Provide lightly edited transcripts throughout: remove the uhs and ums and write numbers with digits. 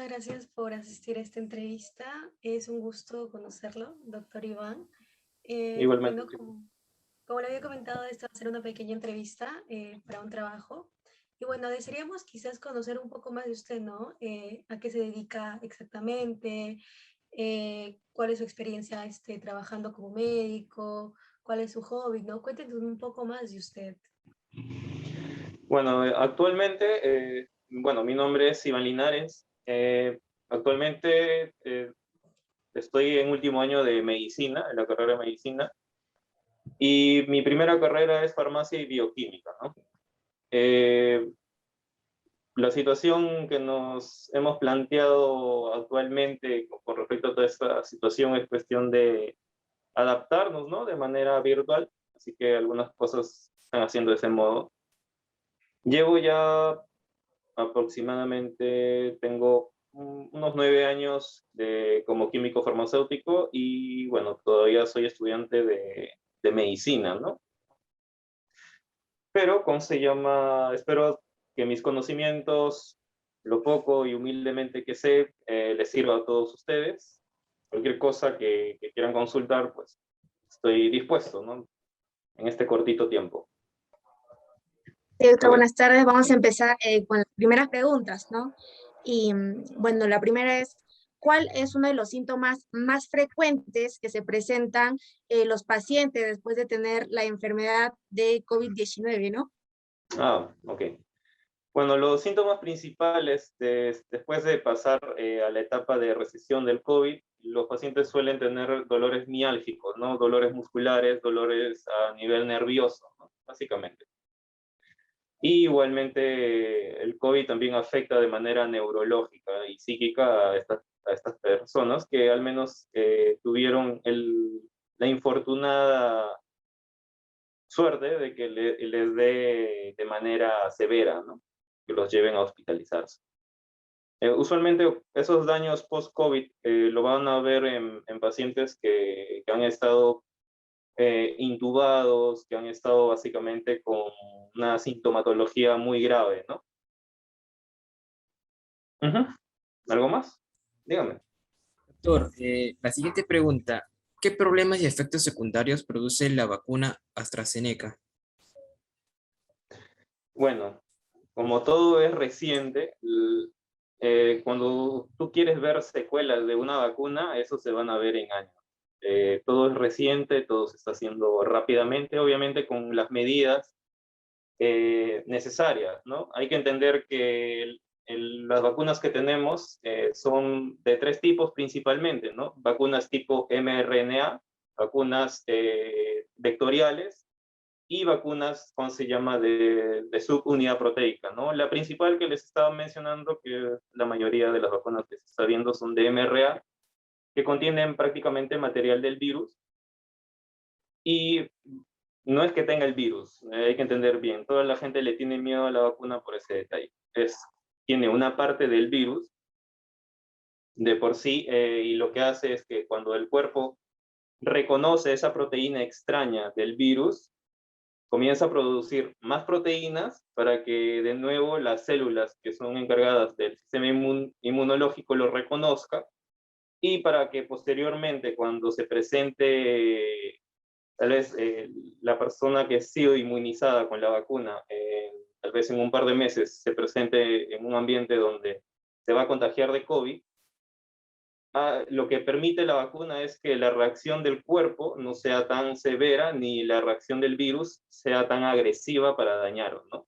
muchas gracias por asistir a esta entrevista. Es un gusto conocerlo, doctor Iván. Bueno, Igualmente. como le había comentado, esta va a ser una pequeña entrevista para un trabajo. Y bueno, desearíamos quizás conocer un poco más de usted, ¿no? ¿A qué se dedica exactamente? ¿Cuál es su experiencia trabajando como médico? ¿Cuál es su hobby, no? Cuéntenos un poco más de usted. Bueno, actualmente, bueno, mi nombre es Iván Linares. Actualmente estoy en último año de medicina, en la carrera de medicina, y mi primera carrera es farmacia y bioquímica, ¿no? Eh, la situación que nos hemos planteado actualmente con respecto a toda esta situación es cuestión de adaptarnos, ¿no? De manera virtual, así que algunas cosas están haciendo de ese modo. Llevo ya aproximadamente, tengo unos 9 años como químico farmacéutico y bueno, todavía soy estudiante de medicina, ¿no? Pero, ¿cómo se llama? Espero que mis conocimientos, lo poco y humildemente que sé, les sirva a todos ustedes. Cualquier cosa que quieran consultar, pues estoy dispuesto, ¿no? En este cortito tiempo. Sí, doctor, buenas tardes. Vamos a empezar con las primeras preguntas, ¿no? Y bueno, la primera es, ¿cuál es uno de los síntomas más frecuentes que se presentan los pacientes después de tener la enfermedad de COVID-19, ¿no? Ah, ok. Bueno, los síntomas principales después de pasar a la etapa de recesión del COVID, los pacientes suelen tener dolores miálgicos, ¿no? Dolores musculares, dolores a nivel nervioso, ¿no? Básicamente. Y igualmente el COVID también afecta de manera neurológica y psíquica a estas personas que al menos tuvieron la infortunada suerte de que les dé de manera severa, ¿no? Que los lleven a hospitalizarse. Usualmente esos daños post-COVID lo van a ver en pacientes que han estado intubados, que han estado básicamente con una sintomatología muy grave, ¿no? Ujú. ¿Algo más? Dígame. Doctor, la siguiente pregunta, ¿qué problemas y efectos secundarios produce la vacuna AstraZeneca? Bueno, como todo es reciente, cuando tú quieres ver secuelas de una vacuna, eso se van a ver en años. Todo es reciente, todo se está haciendo rápidamente, obviamente con las medidas necesarias, ¿no? Hay que entender que las vacunas que tenemos son de tres tipos principalmente, ¿no? Vacunas tipo mRNA, vacunas vectoriales y vacunas, ¿cómo se llama?, de subunidad proteica, ¿no? La principal que les estaba mencionando, que la mayoría de las vacunas que se está viendo son de mRNA, que contienen prácticamente material del virus, y no es que tenga el virus, hay que entender bien, toda la gente le tiene miedo a la vacuna por ese detalle. Tiene una parte del virus de por sí, y lo que hace es que cuando el cuerpo reconoce esa proteína extraña del virus, comienza a producir más proteínas para que de nuevo las células que son encargadas del sistema inmunológico lo reconozca, y para que posteriormente cuando se presente tal vez la persona que ha sido inmunizada con la vacuna, tal vez en un par de meses se presente en un ambiente donde se va a contagiar de COVID, lo que permite la vacuna es que la reacción del cuerpo no sea tan severa ni la reacción del virus sea tan agresiva para dañarlo, ¿no?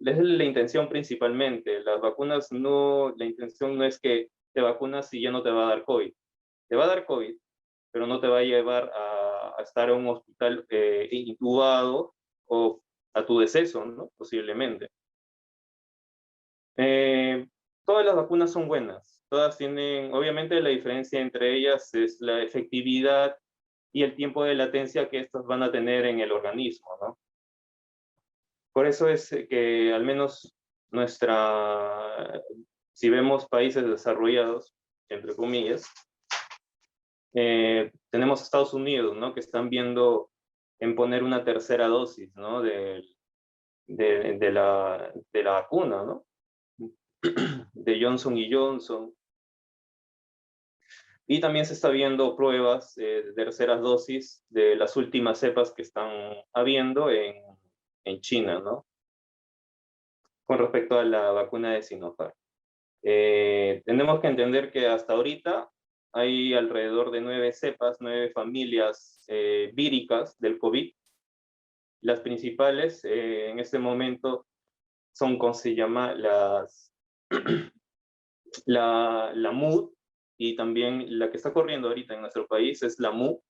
Esa es la intención principalmente. Las vacunas no, la intención no es que te vacunas y ya no te va a dar COVID. Te va a dar COVID, pero no te va a llevar a estar en un hospital intubado o a tu deceso, ¿no? Posiblemente. Todas las vacunas son buenas. Todas tienen, obviamente la diferencia entre ellas es la efectividad y el tiempo de latencia que estas van a tener en el organismo, ¿no? Por eso es que al menos si vemos países desarrollados, entre comillas, tenemos Estados Unidos, ¿no? Que están viendo en poner una tercera dosis, ¿no? De la vacuna, ¿no? De Johnson y Johnson. Y también se está viendo pruebas de terceras dosis de las últimas cepas que están habiendo en China, ¿no? Con respecto a la vacuna de Sinopharm. Tenemos que entender que hasta ahorita hay alrededor de 9 cepas, 9 familias víricas del COVID. Las principales en este momento son, ¿cómo se llama? La MUD, y también la que está corriendo ahorita en nuestro país es la MU,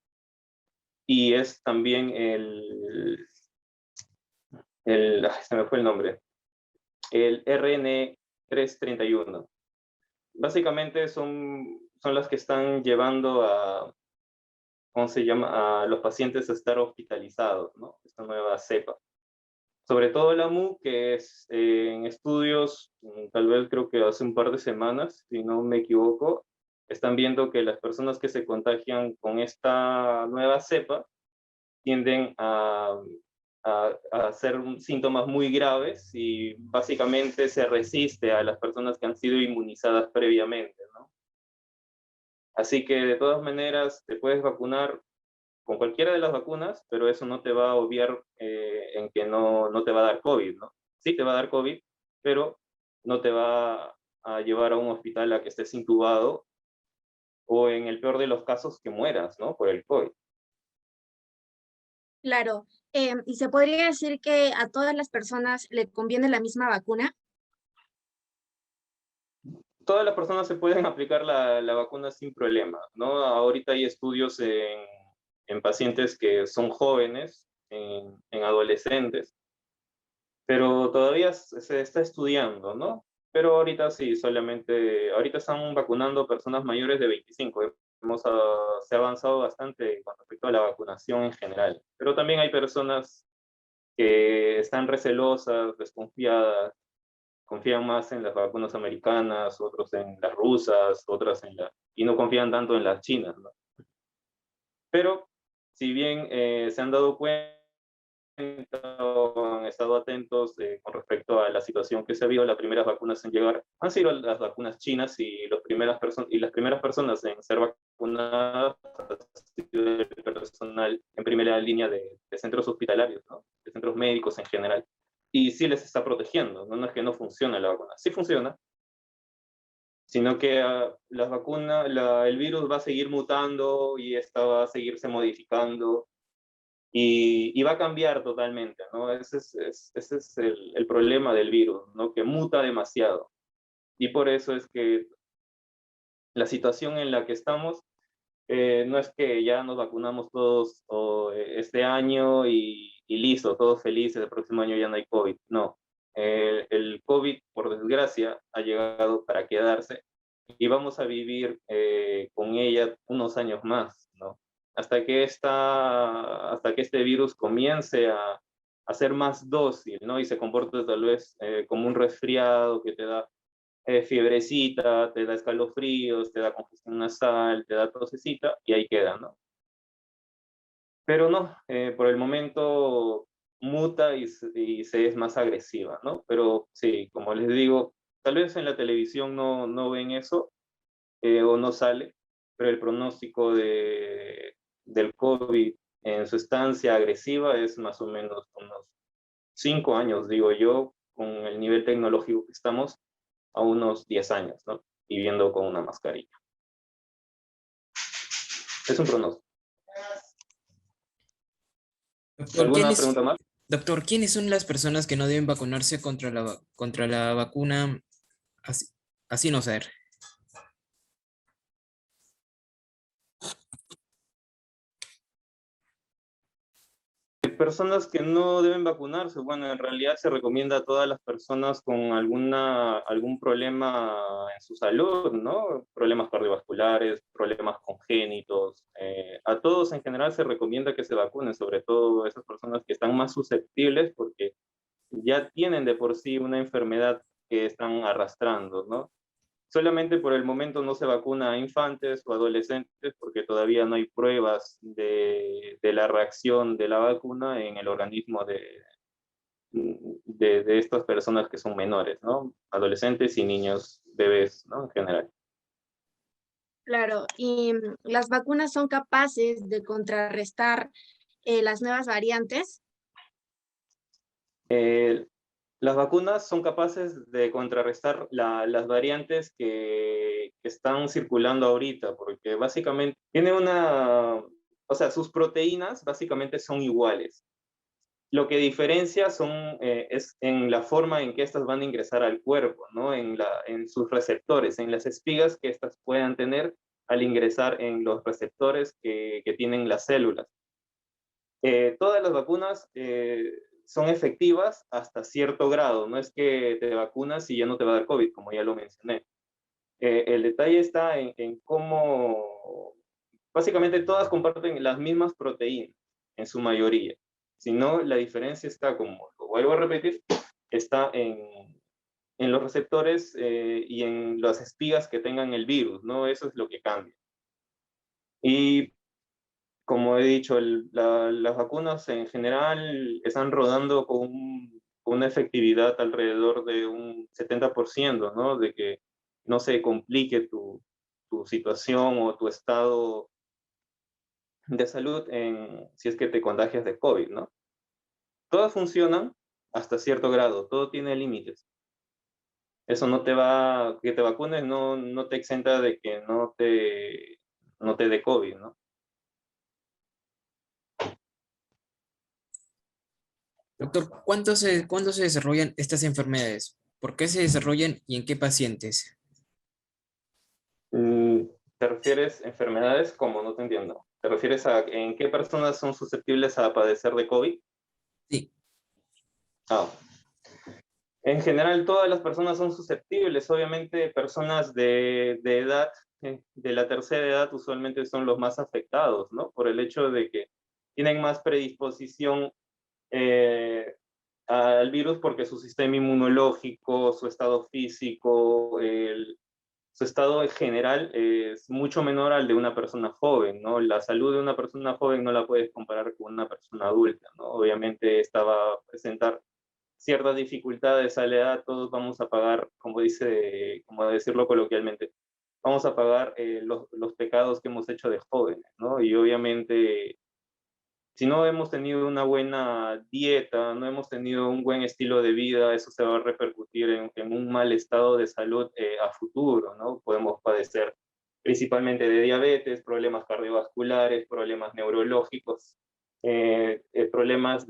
y es también se me fue el nombre, el RN331. Básicamente son las que están llevando a, ¿cómo se llama?, a los pacientes a estar hospitalizados, ¿no? Esta nueva cepa. Sobre todo la MU, que es en estudios, tal vez creo que hace un par de semanas, si no me equivoco, están viendo que las personas que se contagian con esta nueva cepa tienden a hacer síntomas muy graves y básicamente se resiste a las personas que han sido inmunizadas previamente, ¿no? Así que de todas maneras te puedes vacunar con cualquiera de las vacunas, pero eso no te va a obviar en que no te va a dar COVID, ¿no? Sí te va a dar COVID, pero no te va a llevar a un hospital a que estés intubado o en el peor de los casos que mueras, ¿no? Por el COVID. Claro. ¿Y se podría decir que a todas las personas le conviene la misma vacuna? Todas las personas se pueden aplicar la vacuna sin problema, ¿no? Ahorita hay estudios en pacientes que son jóvenes, en adolescentes, pero todavía se está estudiando, ¿no? Pero ahorita sí, ahorita están vacunando personas mayores de 25. Se ha avanzado bastante con respecto a la vacunación en general, pero también hay personas que están recelosas, desconfiadas, confían más en las vacunas americanas, otros en las rusas, otras y no confían tanto en las chinas, ¿no? Pero si bien se han dado cuenta o han estado atentos con respecto a la situación que se vio, las primeras vacunas en llegar han sido las vacunas chinas, y las primeras personas en ser vacunadas han sido el personal en primera línea de centros hospitalarios, ¿no? De centros médicos en general. Y sí les está protegiendo, ¿no? No es que no funcione la vacuna, sí funciona, sino que las vacunas, el virus va a seguir mutando y esta va a seguirse modificando y va a cambiar totalmente, ¿no? Ese es el problema del virus, ¿no? Que muta demasiado. Y por eso es que la situación en la que estamos no es que ya nos vacunamos todos este año y listo, todos felices, el próximo año ya no hay COVID. No, el COVID, por desgracia, ha llegado para quedarse y vamos a vivir con ella unos años más, ¿no? Hasta que este virus comience a ser más dócil, ¿no? Y se comporte tal vez como un resfriado que te da fiebrecita, te da escalofríos, te da congestión nasal, te da tosecita, y ahí queda, ¿no? Pero no, por el momento muta y se es más agresiva, ¿no? Pero sí, como les digo, tal vez en la televisión no ven eso o no sale, pero el pronóstico del COVID en su estancia agresiva es más o menos unos 5 años, digo yo, con el nivel tecnológico que estamos, a unos 10 años, ¿no? Viviendo con una mascarilla. Es un pronóstico. Doctor, ¿Alguna pregunta más? doctor, ¿quiénes son las personas que no deben vacunarse contra la vacuna así no ser? Personas que no deben vacunarse, bueno, en realidad se recomienda a todas las personas con algún problema en su salud, ¿no? Problemas cardiovasculares, problemas congénitos. A todos en general se recomienda que se vacunen, sobre todo esas personas que están más susceptibles porque ya tienen de por sí una enfermedad que están arrastrando, ¿no? Solamente por el momento no se vacuna a infantes o adolescentes porque todavía no hay pruebas de la reacción de la vacuna en el organismo de estas personas que son menores, ¿no? Adolescentes y niños, bebés, ¿no? En general. Claro, y las vacunas son capaces de contrarrestar las nuevas variantes. Eh, las vacunas son capaces de contrarrestar las variantes que están circulando ahorita, porque básicamente tiene o sea, sus proteínas básicamente son iguales. Lo que diferencia es en la forma en que estas van a ingresar al cuerpo, ¿no? En sus receptores, en las espigas que estas puedan tener al ingresar en los receptores que tienen las células. Todas las vacunas son efectivas hasta cierto grado. No es que te vacunas y ya no te va a dar COVID, como ya lo mencioné. El detalle está en cómo, básicamente todas comparten las mismas proteínas, en su mayoría. Si no, la diferencia está, como lo vuelvo a repetir, está en los receptores y en las espigas que tengan el virus, ¿no? Eso es lo que cambia. Y como he dicho, las vacunas en general están rodando con una efectividad alrededor de un 70%, ¿no? De que no se complique tu situación o tu estado de salud si es que te contagias de COVID, ¿no? Todas funcionan hasta cierto grado, todo tiene límites. Eso que te vacunes no te exenta de que no te dé COVID, ¿no? Doctor, ¿cuándo se desarrollan estas enfermedades? ¿Por qué se desarrollan y en qué pacientes? Mm, ¿Te refieres a enfermedades? ¿Cómo? No te entiendo. ¿Te refieres a en qué personas son susceptibles a padecer de COVID? Sí, Ah, en general, todas las personas son susceptibles. Obviamente, personas de edad, de la tercera edad, usualmente son los más afectados, ¿no? Por el hecho de que tienen más predisposición eh, al virus porque su sistema inmunológico, su estado físico, su estado en general es mucho menor al de una persona joven, ¿no? La salud de una persona joven no la puedes comparar con una persona adulta, ¿no? Obviamente esta va a presentar ciertas dificultades a la edad, todos vamos a pagar, como decirlo coloquialmente, vamos a pagar los pecados que hemos hecho de jóvenes, ¿no? Y obviamente si no hemos tenido una buena dieta, no hemos tenido un buen estilo de vida, eso se va a repercutir en un mal estado de salud a futuro, ¿no? Podemos padecer principalmente de diabetes, problemas cardiovasculares, problemas neurológicos, problemas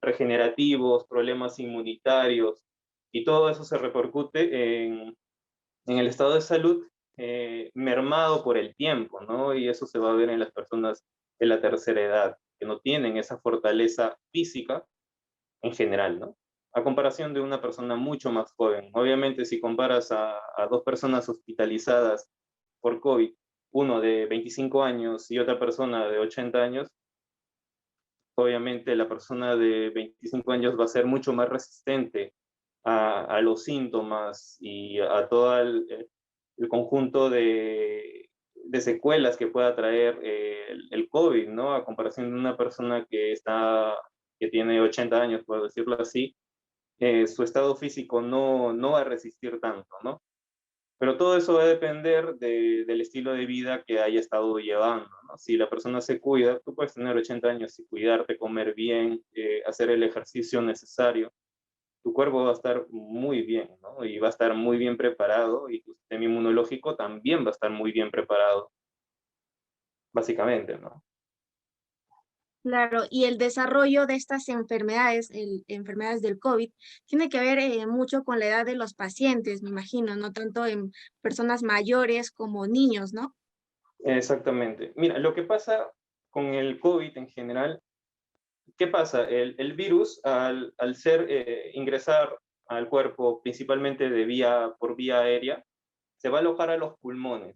regenerativos, problemas inmunitarios, y todo eso se repercute en el estado de salud mermado por el tiempo, ¿no? Y eso se va a ver en las personas de la tercera edad, que no tienen esa fortaleza física en general, ¿no? A comparación de una persona mucho más joven. Obviamente, si comparas a dos personas hospitalizadas por COVID, uno de 25 años y otra persona de 80 años, obviamente la persona de 25 años va a ser mucho más resistente a los síntomas y a todo el conjunto de secuelas que pueda traer el COVID, ¿no? A comparación de una persona que tiene 80 años, por decirlo así, su estado físico no va a resistir tanto, ¿no? Pero todo eso va a depender del estilo de vida que haya estado llevando, ¿no? Si la persona se cuida, tú puedes tener 80 años y cuidarte, comer bien, hacer el ejercicio necesario, tu cuerpo va a estar muy bien, ¿no? Y va a estar muy bien preparado y tu sistema inmunológico también va a estar muy bien preparado, básicamente, ¿no? Claro, y el desarrollo de estas enfermedades, enfermedades del COVID, tiene que ver mucho con la edad de los pacientes, me imagino, no tanto en personas mayores como niños, ¿no? Exactamente. Mira, lo que pasa con el COVID en general, ¿qué pasa? El virus, al ingresar al cuerpo principalmente por vía aérea, se va a alojar a los pulmones.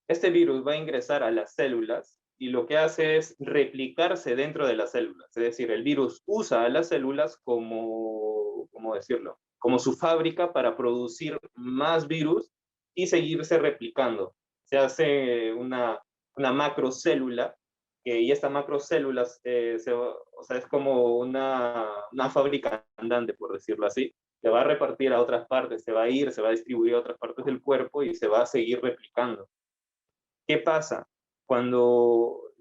Este virus va a ingresar a las células y lo que hace es replicarse dentro de las células. Es decir, el virus usa a las células ¿cómo decirlo? Como su fábrica para producir más virus y seguirse replicando. Se hace una macrocélula y esta macrocélula o sea, es como una fábrica andante, por decirlo así. Se va a repartir a otras partes, se va a distribuir a otras partes del cuerpo y se va a seguir replicando. ¿Qué pasa?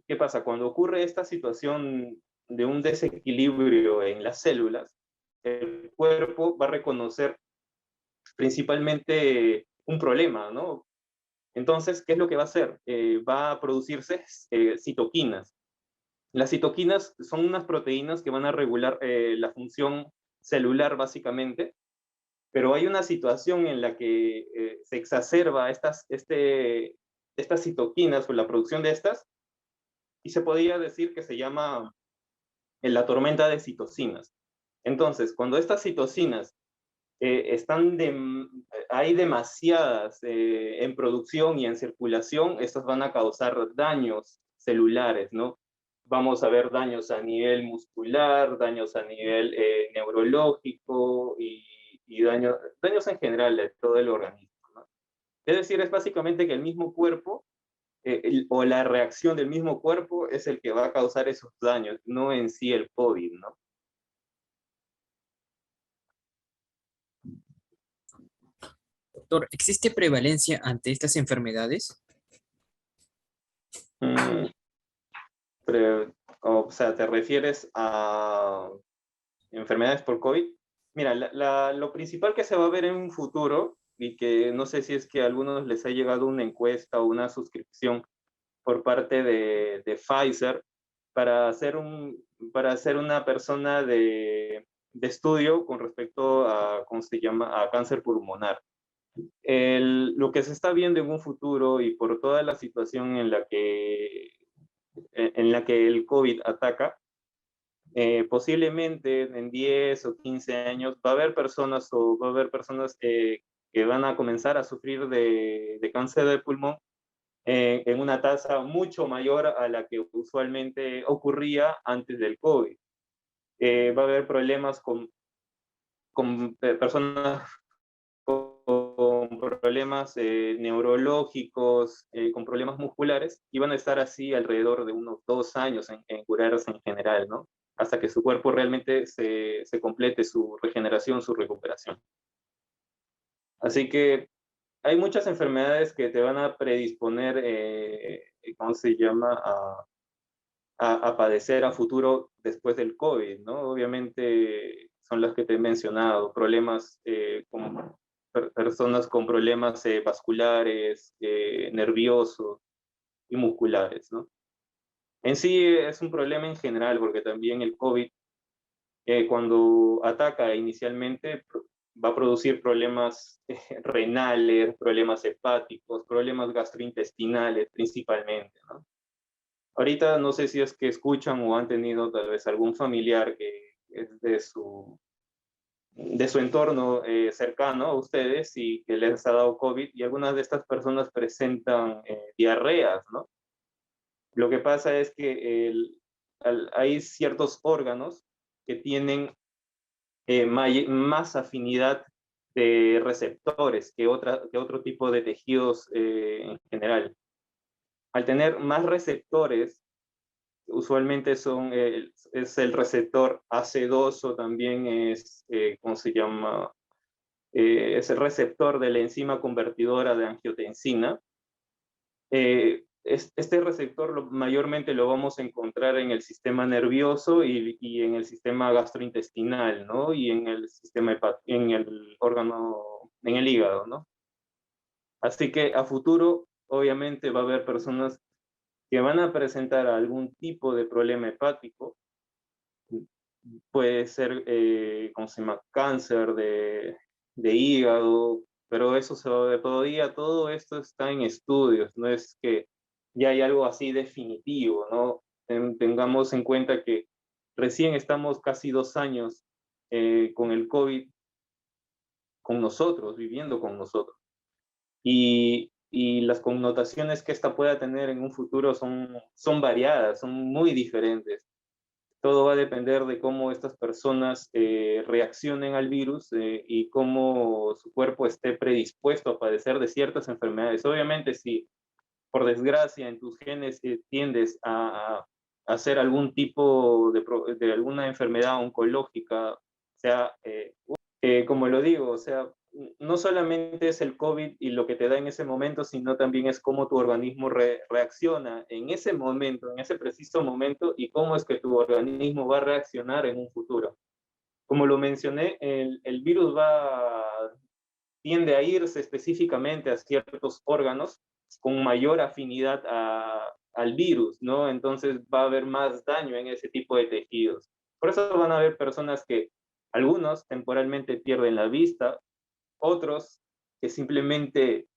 ¿Qué pasa? Cuando ocurre esta situación de un desequilibrio en las células, el cuerpo va a reconocer principalmente un problema, ¿no? Entonces, ¿qué es lo que va a hacer? Va a producirse citoquinas. Las citoquinas son unas proteínas que van a regular la función celular, básicamente, pero hay una situación en la que se exacerba estas citoquinas o la producción de estas, y se podría decir que se llama la tormenta de citocinas. Entonces, cuando estas citocinas hay demasiadas en producción y en circulación, estas van a causar daños celulares, ¿no? Vamos a ver daños a nivel muscular, daños a nivel neurológico y daños en general de todo el organismo, ¿no? Es decir, es básicamente que el mismo cuerpo o la reacción del mismo cuerpo es el que va a causar esos daños, no en sí el COVID, ¿no? Doctor, ¿existe prevalencia ante estas enfermedades? Mm, o sea, ¿te refieres a enfermedades por COVID? Mira, lo principal que se va a ver en un futuro, y que no sé si es que a algunos les ha llegado una encuesta o una suscripción por parte de Pfizer para hacer una persona de estudio con respecto a, ¿cómo se llama?, a cáncer pulmonar. Lo que se está viendo en un futuro y por toda la situación en la que el COVID ataca, posiblemente en 10 o 15 años va a haber personas que van a comenzar a sufrir de cáncer de pulmón en una tasa mucho mayor a la que usualmente ocurría antes del COVID. Va a haber problemas con personas con problemas neurológicos, con problemas musculares, y van a estar así alrededor de unos 2 años en curarse en general, ¿no? Hasta que su cuerpo realmente se complete su regeneración, su recuperación. Así que hay muchas enfermedades que te van a predisponer, ¿cómo se llama?, a padecer a futuro después del COVID, ¿no? Obviamente son las que te he mencionado, problemas como personas con problemas vasculares, nerviosos y musculares, ¿no? En sí es un problema en general, porque también el COVID, cuando ataca inicialmente, va a producir problemas renales, problemas hepáticos, problemas gastrointestinales principalmente, ¿no? Ahorita no sé si es que escuchan o han tenido tal vez algún familiar que es de su entorno cercano a ustedes y que les ha dado COVID, y algunas de estas personas presentan diarreas, ¿no? Lo que pasa es que hay ciertos órganos que tienen más afinidad de receptores que otro tipo de tejidos en general. Al tener más receptores, usualmente es el receptor AC2 o también es, ¿cómo se llama? Es el receptor de la enzima convertidora de angiotensina. Este receptor mayormente lo vamos a encontrar en el sistema nervioso y en el sistema gastrointestinal, ¿no? Y en el en el órgano, en el hígado, ¿no? Así que a futuro, obviamente, va a haber personas que van a presentar algún tipo de problema hepático. Puede ser, ¿cómo se llama?, cáncer de hígado, pero eso se va a ver todavía, todo esto está en estudios, no es que ya hay algo así definitivo, ¿no? Tengamos en cuenta que recién estamos casi 2 años con el COVID, con nosotros, viviendo con nosotros. Y las connotaciones que esta pueda tener en un futuro son variadas, son muy diferentes. Todo va a depender de cómo estas personas reaccionen al virus y cómo su cuerpo esté predispuesto a padecer de ciertas enfermedades. Obviamente, si por desgracia en tus genes tiendes a hacer algún tipo de alguna enfermedad oncológica, o sea, como lo digo, o sea, no solamente es el COVID y lo que te da en ese momento, sino también es cómo tu organismo reacciona en ese momento, en ese preciso momento, y cómo es que tu organismo va a reaccionar en un futuro. Como lo mencioné, el virus tiende a irse específicamente a ciertos órganos con mayor afinidad al virus, ¿no? Entonces va a haber más daño en ese tipo de tejidos. Por eso van a haber personas que, algunos temporalmente pierden la vista, otros que simplemente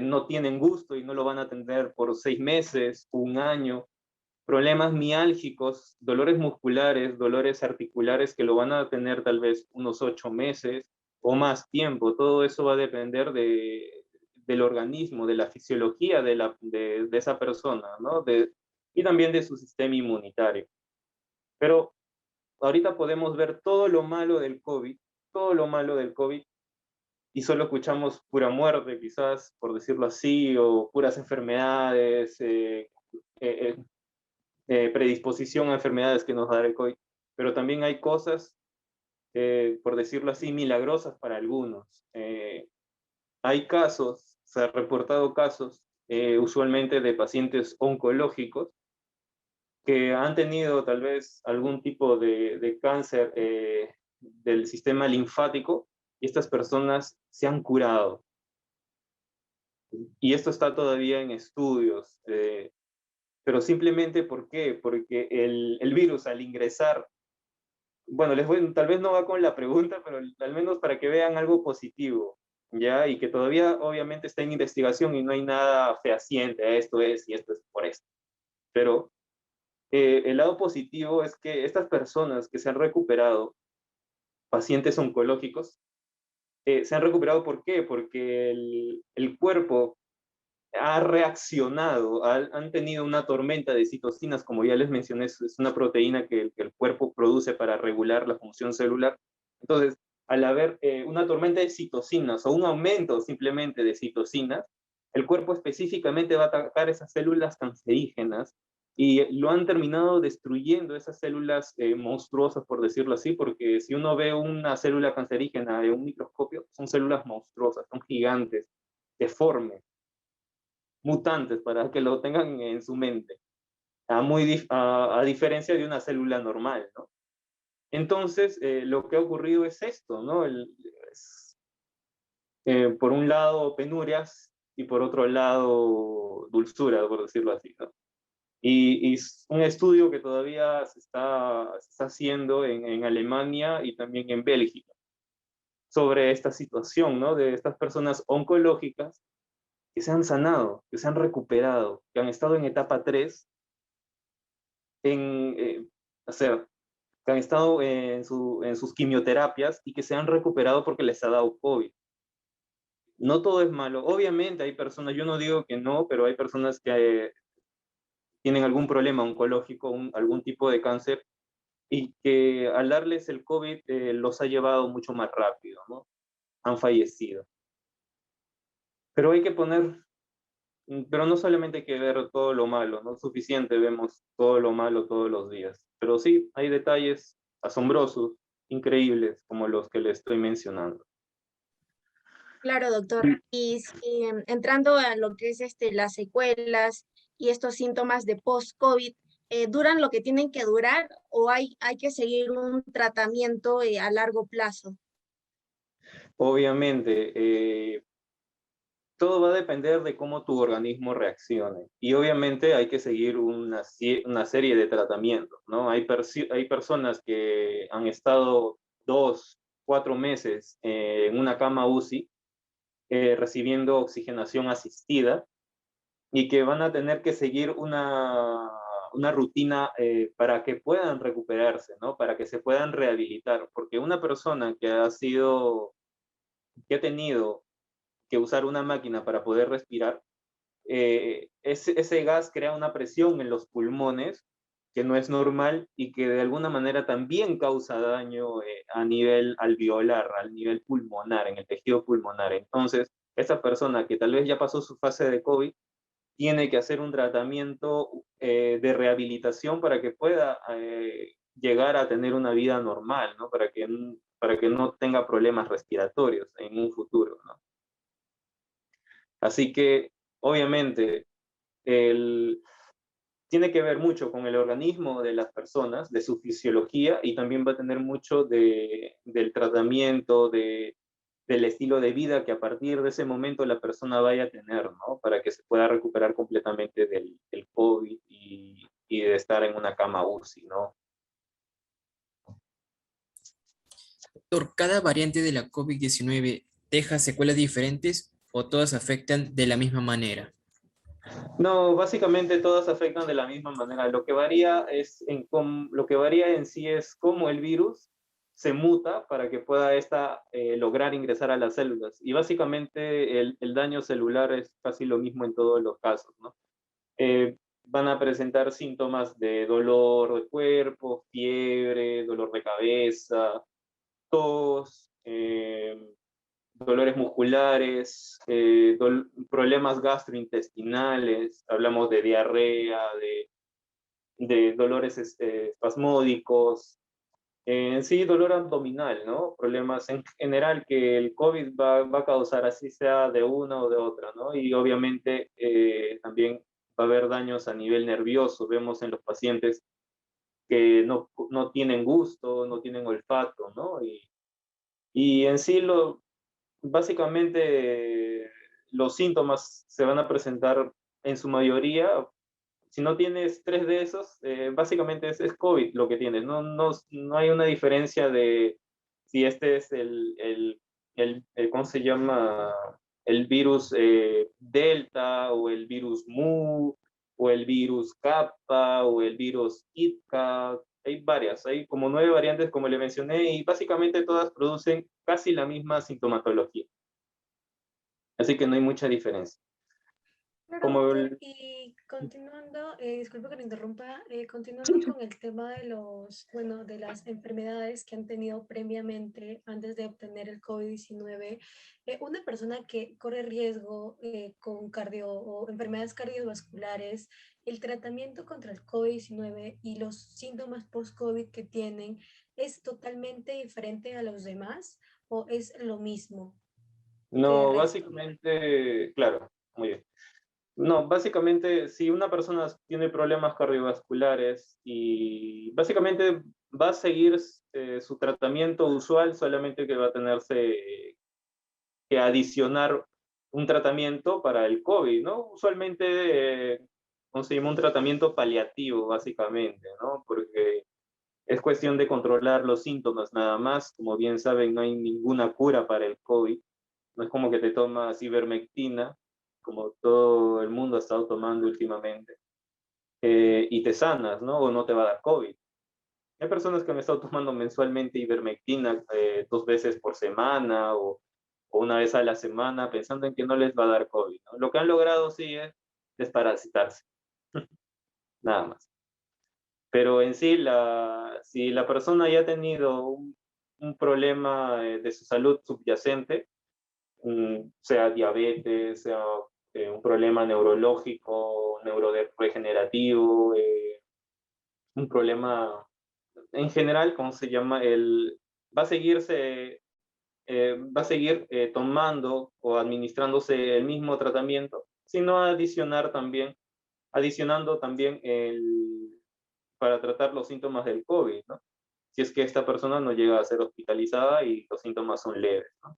no tienen gusto y no lo van a tener por 6 meses, un año, problemas miálgicos, dolores musculares, dolores articulares que lo van a tener tal vez unos 8 meses o más tiempo. Todo eso va a depender del organismo, de la fisiología de esa persona, ¿no? Y también de su sistema inmunitario. Pero ahorita podemos ver todo lo malo del COVID, todo lo malo del COVID, y solo escuchamos pura muerte, quizás, por decirlo así, o puras enfermedades, predisposición a enfermedades que nos da el COVID, pero también hay cosas, por decirlo así, milagrosas para algunos. Hay casos, se han reportado casos, usualmente de pacientes oncológicos, que han tenido tal vez algún tipo de cáncer del sistema linfático, y estas personas se han curado. Y esto está todavía en estudios, pero simplemente ¿por qué? Porque el virus al ingresar, bueno, tal vez no va con la pregunta, pero al menos para que vean algo positivo, ¿ya? Y que todavía obviamente está en investigación y no hay nada fehaciente, esto es y esto es por esto. Pero el lado positivo es que estas personas que se han recuperado, pacientes oncológicos, se han recuperado. ¿Por qué? Porque el cuerpo ha reaccionado, han tenido una tormenta de citocinas, como ya les mencioné, es una proteína que el cuerpo produce para regular la función celular. Entonces, al haber una tormenta de citocinas o un aumento simplemente de citocinas, el cuerpo específicamente va a atacar esas células cancerígenas y lo han terminado destruyendo esas células monstruosas, por decirlo así, porque si uno ve una célula cancerígena de un microscopio, son células monstruosas, son gigantes, deformes, mutantes, para que lo tengan en su mente, a diferencia de una célula normal, ¿no? Entonces, lo que ha ocurrido es esto, ¿no? Por un lado, penurias y por otro lado, dulzura, por decirlo así, ¿no? Y es un estudio que todavía se está haciendo en Alemania y también en Bélgica sobre esta situación, ¿no? De estas personas oncológicas que se han sanado, que se han recuperado, que han estado en etapa 3, en, o sea, que han estado en sus quimioterapias y que se han recuperado porque les ha dado COVID. No todo es malo. Obviamente hay personas, yo no digo que no, pero hay personas que tienen algún problema oncológico, algún tipo de cáncer, y que al darles el COVID los ha llevado mucho más rápido, ¿no? Han fallecido. Pero hay que pero no solamente hay que ver todo lo malo, no es suficiente, vemos todo lo malo todos los días. Pero sí, hay detalles asombrosos, increíbles, como los que le estoy mencionando. Claro, doctor. Y si, entrando a lo que es las secuelas y estos síntomas de post-COVID, ¿duran lo que tienen que durar o hay que seguir un tratamiento a largo plazo? Obviamente, todo va a depender de cómo tu organismo reaccione. Y obviamente hay que seguir una serie de tratamientos, ¿no? Hay personas que han estado 2, 4 meses en una cama UCI recibiendo oxigenación asistida y que van a tener que seguir una rutina para que puedan recuperarse, ¿no? Para que se puedan rehabilitar. Porque una persona que ha tenido que usar una máquina para poder respirar, ese gas crea una presión en los pulmones que no es normal y que de alguna manera también causa daño a nivel alveolar, al nivel pulmonar, en el tejido pulmonar. Entonces, esa persona que tal vez ya pasó su fase de COVID tiene que hacer un tratamiento de rehabilitación para que pueda llegar a tener una vida normal, ¿no? Para que para que no tenga problemas respiratorios en un futuro, ¿no? Así que, obviamente, tiene que ver mucho con el organismo de las personas, de su fisiología, y también va a tener mucho del tratamiento, del estilo de vida que a partir de ese momento la persona vaya a tener, ¿no? Para que se pueda recuperar completamente del COVID y de estar en una cama UCI, ¿no? Doctor, ¿cada variante de la COVID-19 deja secuelas diferentes o todas afectan de la misma manera? No, básicamente todas afectan de la misma manera. Lo que varía en sí es cómo el virus se muta para que pueda lograr ingresar a las células. Y básicamente el daño celular es casi lo mismo en todos los casos, ¿no? Van a presentar síntomas de dolor de cuerpo, fiebre, dolor de cabeza, tos, dolores musculares, problemas gastrointestinales, hablamos de diarrea, de dolores espasmódicos, en sí dolor abdominal, ¿no? Problemas en general que el COVID va a causar, así sea de una o de otra, ¿no? Y obviamente también va a haber daños a nivel nervioso. Vemos en los pacientes que no tienen gusto, no tienen olfato, ¿no? Y en sí básicamente los síntomas se van a presentar en su mayoría. Si no tienes tres de esos, básicamente es COVID lo que tienes. No hay una diferencia de si este es ¿cómo se llama? El virus Delta o el virus Mu o el virus Kappa o el virus Itka. Hay varias, hay como 9 variantes como le mencioné y básicamente todas producen casi la misma sintomatología. Así que no hay mucha diferencia. Claro, Como doctor, y continuando, disculpe que le interrumpa, continuando con el tema de bueno, de las enfermedades que han tenido previamente antes de obtener el COVID-19, una persona que corre riesgo con o enfermedades cardiovasculares, el tratamiento contra el COVID-19 y los síntomas post-COVID que tienen, ¿es totalmente diferente a los demás o es lo mismo que el no, resto? básicamente, claro, muy bien. No, básicamente, si una persona tiene problemas cardiovasculares y básicamente va a seguir su tratamiento usual, solamente que va a tenerse que adicionar un tratamiento para el COVID, ¿no? Usualmente conseguimos un tratamiento paliativo, básicamente, ¿no? Porque es cuestión de controlar los síntomas nada más. Como bien saben, no hay ninguna cura para el COVID. No es como que te tomas ivermectina, como todo el mundo ha estado tomando últimamente, y te sanas, ¿no? O no te va a dar COVID. Hay personas que han estado tomando mensualmente ivermectina 2 veces por semana o una vez a la semana pensando en que no les va a dar COVID, ¿no? Lo que han logrado sí es desparasitarse, nada más. Pero en sí, si la persona ya ha tenido un problema de su salud subyacente, sea diabetes, sea un problema neurológico, neurodegenerativo, un problema en general, ¿cómo se llama? Va a va a seguir tomando o administrándose el mismo tratamiento, sino adicionando también para tratar los síntomas del COVID, ¿no? Si es que esta persona no llega a ser hospitalizada y los síntomas son leves, ¿no?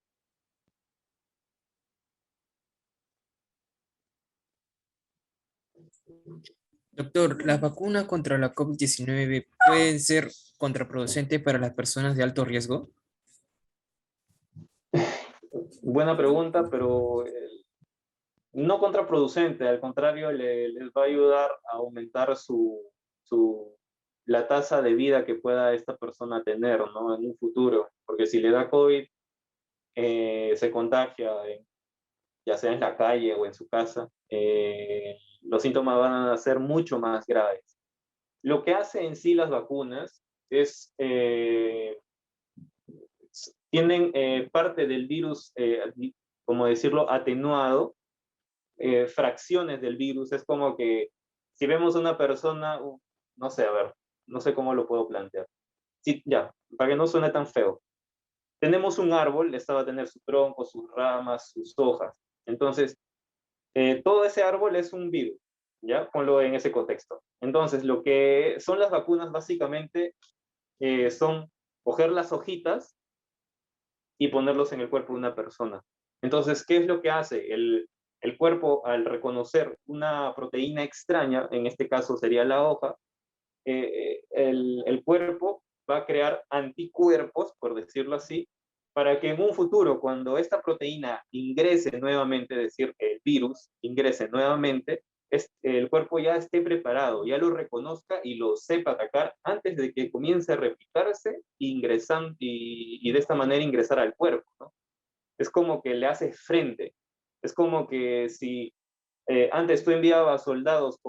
Doctor, ¿las vacunas contra la COVID-19 pueden ser contraproducentes para las personas de alto riesgo? Buena pregunta, pero no contraproducente, al contrario, les va a ayudar a aumentar la tasa de vida que pueda esta persona tener, ¿no? En un futuro, porque si le da COVID, se contagia, ya sea en la calle o en su casa, los síntomas van a ser mucho más graves. Lo que hace en sí las vacunas es, tienen parte del virus, como decirlo, atenuado, fracciones del virus. Es como que si vemos a una persona, no sé, a ver, no sé cómo lo puedo plantear. Sí, ya, para que no suene tan feo. tenemos un árbol, esta va a tener su tronco, sus ramas, sus hojas. Entonces, todo ese árbol es un virus, ¿ya? Ponlo en ese contexto. Entonces, lo que son las vacunas básicamente son coger las hojitas y ponerlos en el cuerpo de una persona. Entonces, ¿qué es lo que hace? El cuerpo, al reconocer una proteína extraña, en este caso sería la hoja, el cuerpo va a crear anticuerpos, por decirlo así, para que en un futuro, cuando esta proteína ingrese nuevamente, es decir, el virus ingrese nuevamente, el cuerpo ya esté preparado, ya lo reconozca y lo sepa atacar antes de que comience a replicarse ingresando, y de esta manera ingresar al cuerpo, ¿no? Es como que le hace frente. Es como que si antes tú enviabas soldados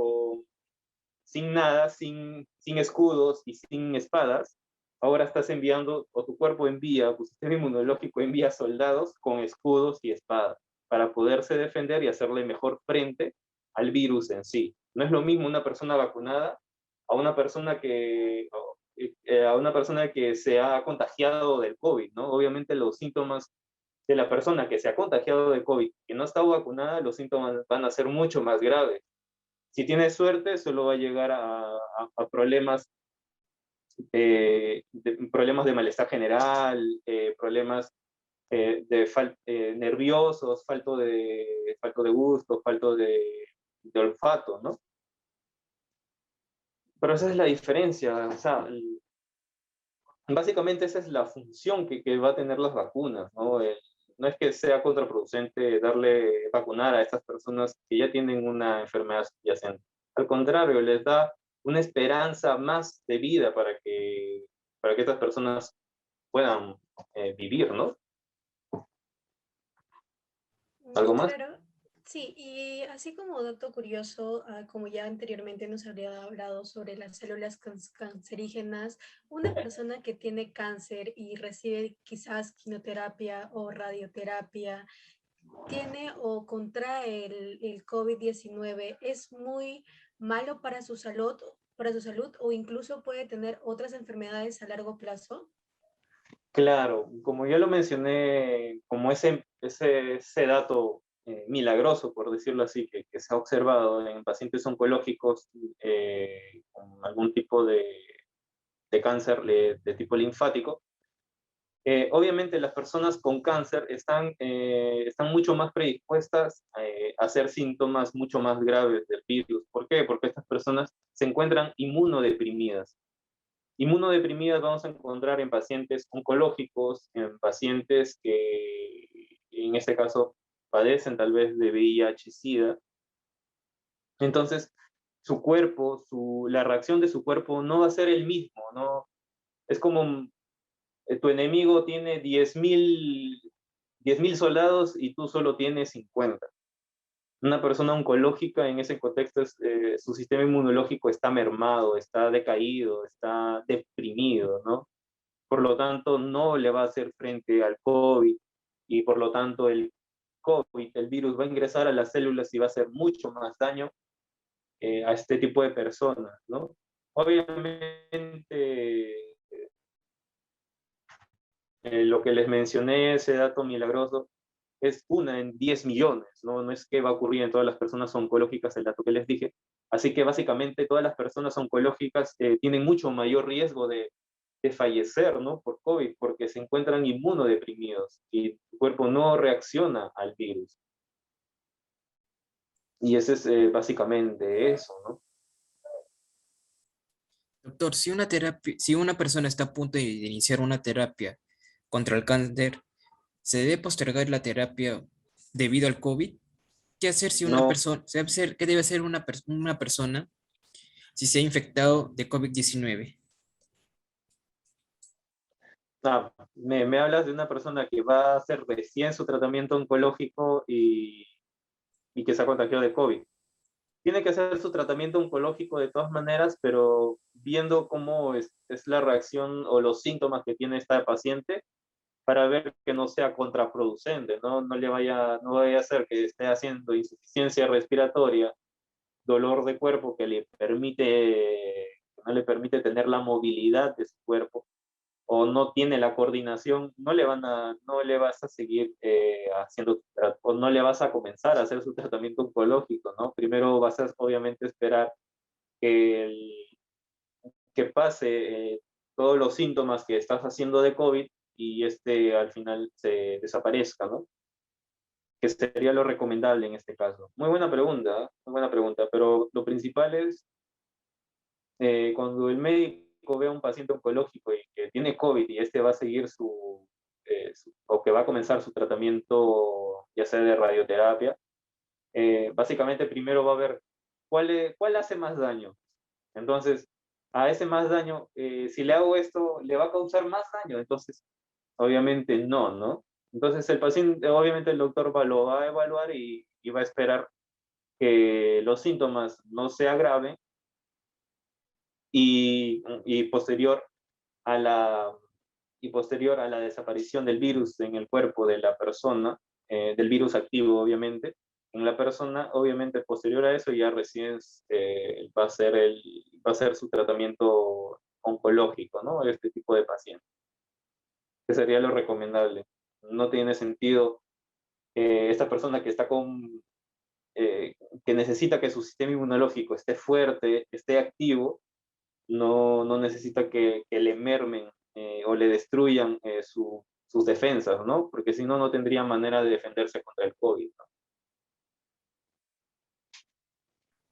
sin nada, sin escudos y sin espadas, ahora estás enviando, o tu cuerpo envía, tu sistema inmunológico envía soldados con escudos y espadas para poderse defender y hacerle mejor frente al virus en sí. No es lo mismo una persona vacunada a una persona que se ha contagiado del COVID, ¿no? Obviamente los síntomas de la persona que se ha contagiado de COVID y no está vacunada, los síntomas van a ser mucho más graves. Si tiene suerte, solo va a llegar a problemas, problemas de malestar general, problemas nerviosos, falto de gusto, falto de olfato, ¿no? Pero esa es la diferencia, o sea, básicamente esa es la función que va a tener las vacunas, ¿no? No es que sea contraproducente vacunar a estas personas que ya tienen una enfermedad subyacente. Al contrario, les da una esperanza más de vida para que estas personas puedan vivir, ¿no? ¿Algo más? Claro, sí, y así como dato curioso, como ya anteriormente nos había hablado sobre las células cancerígenas, una persona que tiene cáncer y recibe quizás quimioterapia o radioterapia, tiene o contrae el COVID-19, ¿es muy malo para su salud o incluso puede tener otras enfermedades a largo plazo? Claro, como ya lo mencioné, como ese dato milagroso, por decirlo así, que se ha observado en pacientes oncológicos con algún tipo de cáncer de tipo linfático, obviamente las personas con cáncer están mucho más predispuestas a hacer síntomas mucho más graves del virus. ¿Por qué? Porque estas personas se encuentran inmunodeprimidas. Inmunodeprimidas vamos a encontrar en pacientes oncológicos, en pacientes que en este caso padecen tal vez de VIH-Sida. Entonces, su cuerpo, la reacción de su cuerpo no va a ser el mismo, ¿no? Es como tu enemigo tiene 10.000 soldados y tú solo tienes 50. Una persona oncológica en ese contexto, su sistema inmunológico está mermado, está decaído, está deprimido, ¿no? Por lo tanto, no le va a hacer frente al COVID y por lo tanto el COVID, el virus va a ingresar a las células y va a hacer mucho más daño a este tipo de personas, ¿no? Obviamente, lo que les mencioné, ese dato milagroso, es una en 10 millones, ¿no? No es que va a ocurrir en todas las personas oncológicas el dato que les dije. Así que básicamente todas las personas oncológicas tienen mucho mayor riesgo de fallecer, ¿no? Por COVID, porque se encuentran inmunodeprimidos y su cuerpo no reacciona al virus. Y ese es básicamente eso, ¿no? Doctor, si una persona está a punto de iniciar una terapia contra el cáncer, ¿se debe postergar la terapia debido al COVID? ¿Qué hacer si una No, persona, qué debe hacer una persona si se ha infectado de COVID-19? me hablas de una persona que va a hacer recién su tratamiento oncológico y que se ha contagiado de COVID. Tiene que hacer su tratamiento oncológico de todas maneras, pero viendo cómo es la reacción o los síntomas que tiene esta paciente para ver que no sea contraproducente, ¿no? No vaya a ser que esté haciendo insuficiencia respiratoria, dolor de cuerpo que no le permite tener la movilidad de su cuerpo o no tiene la coordinación, no le vas a seguir haciendo, o no le vas a comenzar a hacer su tratamiento oncológico, ¿no? Primero vas a obviamente esperar que, que pase todos los síntomas que estás haciendo de COVID y al final se desaparezca, ¿no? Que sería lo recomendable en este caso. Muy buena pregunta, ¿eh? Muy buena pregunta, pero lo principal es cuando el médico ve a un paciente oncológico y que tiene COVID y va a seguir o que va a comenzar su tratamiento, ya sea de radioterapia, básicamente primero va a ver cuál hace más daño. Entonces, a ese más daño, si le hago esto, ¿le va a causar más daño? Entonces, obviamente no, ¿no? Entonces el paciente, obviamente el doctor lo va a evaluar y va a esperar que los síntomas no se agraven y posterior a la desaparición del virus en el cuerpo de la persona, del virus activo obviamente, en la persona, obviamente posterior a eso ya recién va a ser su tratamiento oncológico, ¿no? Este tipo de paciente, que sería lo recomendable. No tiene sentido esta persona que está que necesita que su sistema inmunológico esté fuerte, esté activo, no necesita que le mermen o le destruyan sus defensas, ¿no? Porque si no, no tendría manera de defenderse contra el COVID, ¿no?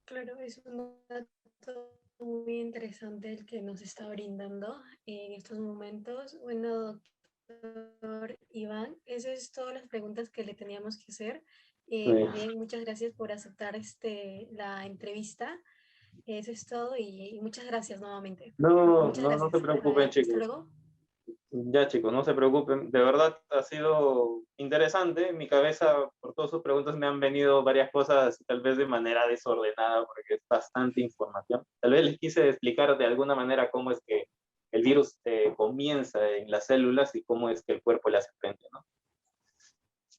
Claro, es un dato muy interesante el que nos está brindando en estos momentos. Bueno, doctor Iván, esas es todas las preguntas que le teníamos que hacer. Más bien, muchas gracias por aceptar la entrevista. Eso es todo y muchas gracias nuevamente. Muchas No se gracias. preocupen, Hasta chicos. luego. Ya, chicos, no se preocupen. De verdad ha sido interesante. En mi cabeza, por todas sus preguntas, me han venido varias cosas, tal vez de manera desordenada, porque es bastante información. Tal vez les quise explicar de alguna manera cómo es que el virus comienza en las células y cómo es que el cuerpo le hace frente, ¿no?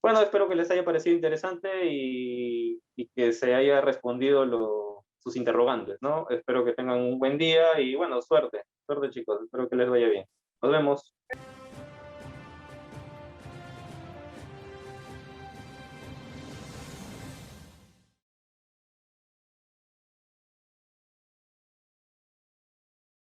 Bueno, espero que les haya parecido interesante y que se haya respondido sus interrogantes, ¿no? Espero que tengan un buen día y bueno, suerte, suerte chicos, espero que les vaya bien. Nos vemos.